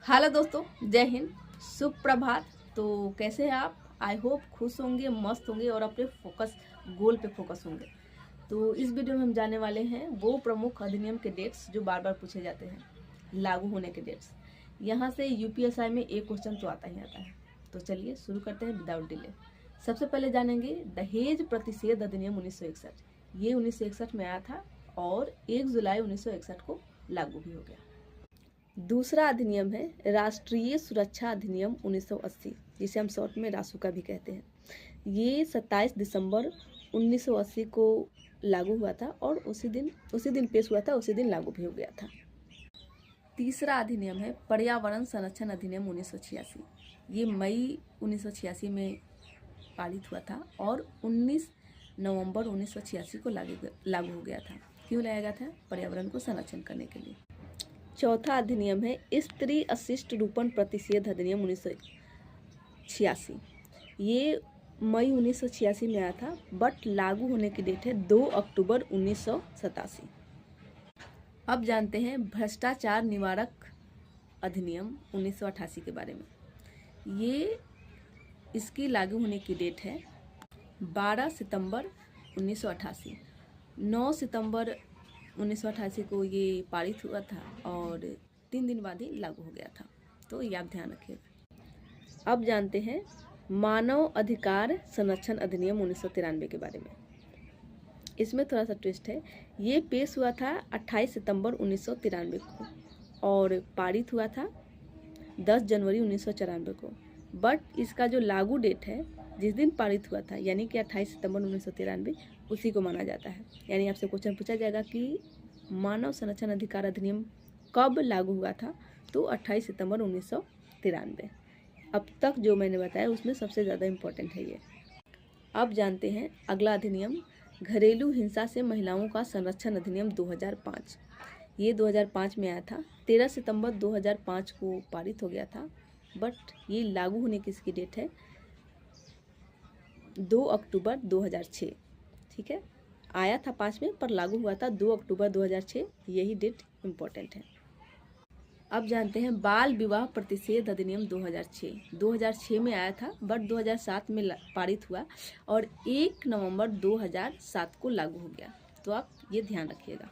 Hello दोस्तों, जय हिंद, शुभ प्रभात। तो कैसे हैं आप? आई होप खुश होंगे, मस्त होंगे और अपने गोल पे फोकस होंगे। तो इस वीडियो में हम जाने वाले हैं वो प्रमुख अधिनियम के डेट्स जो बार बार पूछे जाते हैं, लागू होने के डेट्स। यहाँ से यूपीएसआई में एक क्वेश्चन तो आता ही आता है। तो चलिए शुरू करते हैं विदाउट डिले। सबसे पहले जानेंगे दहेज प्रतिषेध अधिनियम 1961। ये 1961 में आया था और 1 जुलाई 1961 को लागू भी हो गया। दूसरा अधिनियम है राष्ट्रीय सुरक्षा अधिनियम 1980, जिसे हम शॉर्ट में रासुका भी कहते हैं। ये 27 दिसंबर 1980 को लागू हुआ था और उसी दिन पेश हुआ था, उसी दिन लागू भी हो गया था। तीसरा अधिनियम है पर्यावरण संरक्षण अधिनियम 1986। ये मई 1986 में पारित हुआ था और 19 नवंबर 1986 को लागू हो गया था। क्यों लाया गया था? पर्यावरण को संरक्षण करने के लिए। चौथा अधिनियम है स्त्री अशिष्ट रूपण प्रतिषेध अधिनियम 1986। ये मई 1986 में आया था, बट लागू होने की डेट है 2 अक्टूबर 1987। अब जानते हैं भ्रष्टाचार निवारक अधिनियम 1988 के बारे में। ये इसकी लागू होने की डेट है 12 सितंबर 1988। 9 सितंबर 1988 को ये पारित हुआ था और 3 दिन बाद ही लागू हो गया था। तो ये आप ध्यान रखिएगा। अब जानते हैं मानव अधिकार संरक्षण अधिनियम 1993 के बारे में। इसमें थोड़ा सा ट्विस्ट है। ये पेश हुआ था 28 सितंबर 1993 को और पारित हुआ था 10 जनवरी 1994 को। बट इसका जो लागू डेट है, जिस दिन पारित हुआ था, यानी कि 28 सितंबर 1993, उसी को माना जाता है। यानी आपसे क्वेश्चन पूछा जाएगा कि मानव संरक्षण अधिकार अधिनियम कब लागू हुआ था, तो 28 सितंबर 1993। अब तक जो मैंने बताया उसमें सबसे ज़्यादा इम्पोर्टेंट है ये। अब जानते हैं अगला अधिनियम घरेलू हिंसा से महिलाओं का संरक्षण अधिनियम 2005। ये 2005 में आया था। 13 सितंबर 2005 को पारित हो गया था, बट ये लागू होने की इसकी डेट है 2 अक्टूबर 2006। ठीक है, आया था 5 में पर लागू हुआ था 2 अक्टूबर 2006। यही डेट इम्पोर्टेंट है। अब जानते हैं बाल विवाह प्रतिषेध अधिनियम 2006 में आया था, बट 2007 में पारित हुआ और 1 नवंबर 2007 को लागू हो गया। तो आप ये ध्यान रखिएगा।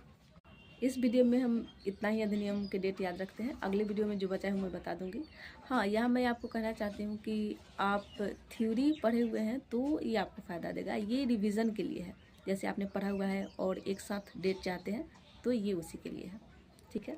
इस वीडियो में हम इतना ही अधिनियम के डेट याद रखते हैं। अगले वीडियो में जो बचा है मैं बता दूंगी। हाँ, यहाँ मैं आपको कहना चाहती हूँ कि आप थ्योरी पढ़े हुए हैं तो ये आपको फ़ायदा देगा। ये रिवीजन के लिए है। जैसे आपने पढ़ा हुआ है और एक साथ डेट चाहते हैं तो ये उसी के लिए है। ठीक है।